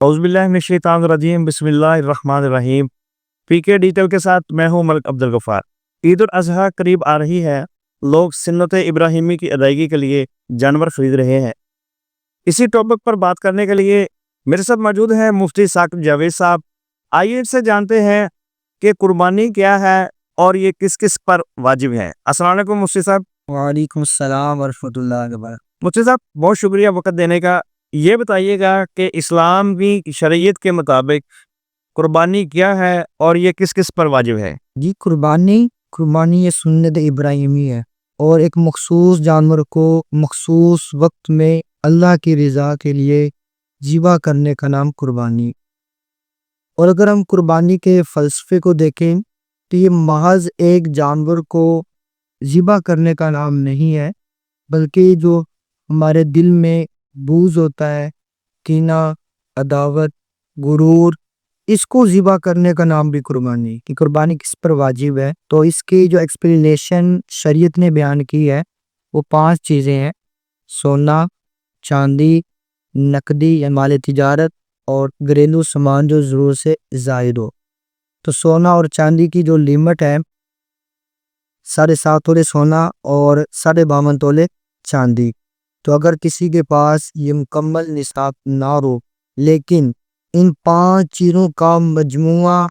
औज़ुबिल्लाहिमिनश्शैतानिर्रजीम बिस्मिल्लाहिर्रहमानिर्रहीम। पीके डिजिटल के साथ मैं हूं मलिक अब्दुल गफ्फार। ईद उल अज़हा करीब आ रही है। लोग सुन्नत इब्राहिमी की अदायगी के लिए जानवर खरीद रहे हैं। इसी टॉपिक पर बात करने के लिए मेरे साथ मौजूद है मुफ्ती साकिब जावेद साहब। आइए इनसे जानते हैं कि कुर्बानी क्या है और ये किस किस पर वाजिब है। अस्सलाम वालेकुम मुफ्ती साहब। वालेकुम सलाम वरहमतुल्लाहि वबरकातुहू। मुफ्ती साहब बहुत शुक्रिया वक़्त देने का। ये बताइएगा कि इस्लाम की शरीयत के मुताबिक कुर्बानी क्या है और ये किस किस पर वाजिब है। जी, कुर्बानी कुर्बानी ये सुन्नत इब्राहिमी है और एक मखसूस जानवर को मखसूस वक्त में अल्लाह की रज़ा के लिए ज़िबा करने का नाम कुर्बानी। और अगर हम कुर्बानी के फ़लसफ़े को देखें तो ये महज़ एक जानवर को ज़िबा करने का नाम नहीं है, बल्कि जो हमारे दिल में बूज़ होता है, कीना, अदावत, गुरूर, इसको ज़िबा करने का नाम भी कुर्बानी। कि कुर्बानी किस पर वाजिब है, तो इसकी जो एक्सप्लेनेशन शरीयत ने बयान की है वो 5 चीज़ें हैं: सोना, चांदी, नकदी या माल तिजारत और घरेलू सामान जो ज़रूरत से ज़ायद हो। तो सोना और चांदी की जो लिमिट है 7.5 तोले सोना और 52.5 तोले चांदी। तो अगर किसी के पास ये मुकम्मल निसाब ना हो, लेकिन इन 5 चीज़ों का मजमुआ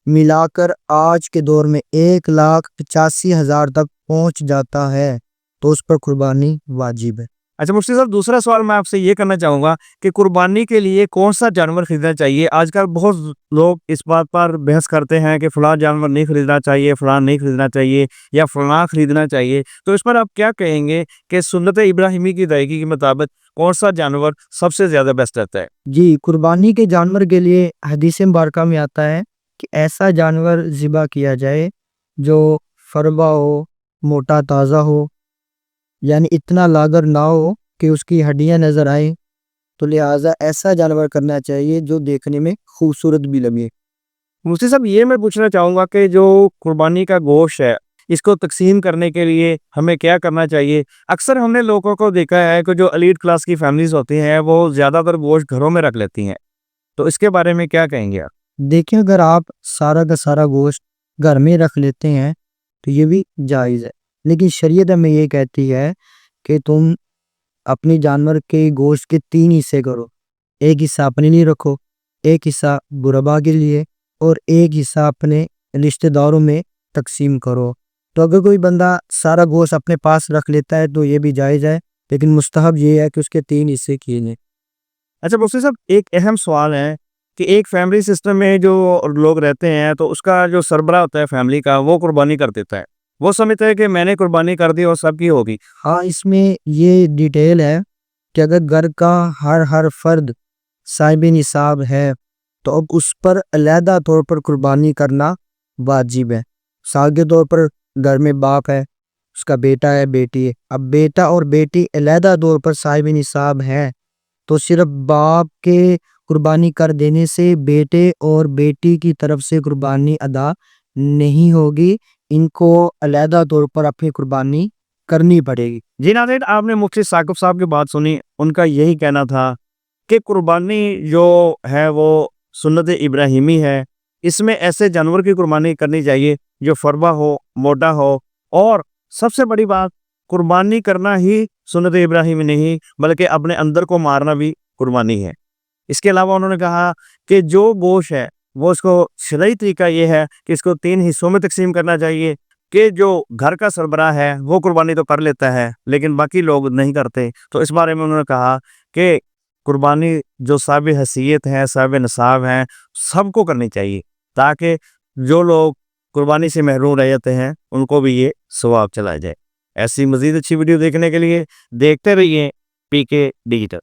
मिलाकर आज के दौर में 1,85,000 तक पहुंच जाता है, तो उस पर कुर्बानी वाजिब है। अच्छा मुफ्ती साहब, दूसरा सवाल मैं आपसे ये करना चाहूँगा कि कुर्बानी के लिए कौन सा जानवर खरीदना चाहिए। आजकल बहुत लोग इस बात पर बहस करते हैं कि फ़लाँ जानवर नहीं खरीदना चाहिए, फ़लाँ नहीं खरीदना चाहिए या फ़लाँ खरीदना चाहिए। तो इस पर आप क्या कहेंगे कि सुन्नत इब्राहिमी की अदायगी के मुताबिक कौन सा जानवर सबसे ज़्यादा बेस्ट रहता है। जी, कुर्बानी के जानवर के लिए हदीस मुबारका में आता है कि ऐसा जानवर ज़िबा किया जाए जो फरबा हो, मोटा ताज़ा हो, यानी इतना लागर ना हो कि उसकी हड्डियां नजर आए। तो लिहाजा ऐसा जानवर करना चाहिए जो देखने में खूबसूरत भी लगे। मुफ्ती साहब, ये मैं पूछना चाहूँगा कि जो कुर्बानी का गोश्त है, इसको तक़सीम करने के लिए हमें क्या करना चाहिए? अक्सर हमने लोगों को देखा है कि जो एलीट क्लास की फैमिलीज़ होती हैं, वो ज़्यादातर गोश्त घरों में रख लेती हैं। तो इसके बारे में क्या कहेंगे आप? देखिए, अगर आप सारा का सारा गोश्त घर में रख लेते हैं तो ये भी जायज़ है, लेकिन शरीयत हमें ये कहती है कि तुम अपनी जानवर के गोश्त के 3 हिस्से करो। एक हिस्सा अपने लिए रखो, एक हिस्सा गुरबा के लिए और एक हिस्सा अपने रिश्तेदारों में तकसीम करो। तो अगर कोई बंदा सारा गोश्त अपने पास रख लेता है तो ये भी जायज़ है, लेकिन मुस्तहब ये है कि उसके 3 हिस्से किए जाएं। अच्छा मुफ्ती साहब, एक अहम सवाल है कि एक फैमिली सिस्टम में जो लोग रहते हैं, तो उसका जो सरबराह होता है फैमिली का, वो कुर्बानी कर देता है। वो समझता है कि मैंने कुर्बानी कर दी और सबकी होगी। हाँ, इसमें ये डिटेल है कि अगर घर का हर फर्द साहिब निसाब है तो अब उस पर अलहदा तौर पर कुर्बानी करना वाजिब है। मिसाल के तौर पर घर में बाप है, उसका बेटा है, बेटी है। अब बेटा और बेटी अलहदा तौर पर साहिब निसाब है तो सिर्फ बाप के कुर्बानी कर देने से बेटे और बेटी की तरफ से कुर्बानी अदा नहीं होगी। इनको अलहदा तौर पर अपनी कुर्बानी करनी पड़ेगी। जी नाज़रीन, आपने मुफ्ती साकिब साहब की बात सुनी। उनका यही कहना था कि कुर्बानी जो है वो सुन्नत इब्राहिमी है। इसमें ऐसे जानवर की कुर्बानी करनी चाहिए जो फरबा हो, मोटा हो, और सबसे बड़ी बात, कुर्बानी करना ही सुन्नत इब्राहिमी नहीं बल्कि अपने अंदर को मारना भी कुर्बानी है। इसके अलावा उन्होंने कहा कि जो गोश्त है वो इसको शरई तरीका ये है कि इसको 3 हिस्सों में तकसीम करना चाहिए कि जो घर का सरबराह है वो कुर्बानी तो कर लेता है लेकिन बाकी लोग नहीं करते। तो इस बारे में उन्होंने कहा कि कुर्बानी जो साहिब हैसियत है, साहिब नसाब हैं, सबको करनी चाहिए ताकि जो लोग कुर्बानी से महरूम रह जाते हैं उनको भी ये सवाब चला जाए। ऐसी मज़ीद अच्छी वीडियो देखने के लिए देखते रहिए पीके डिजिटल।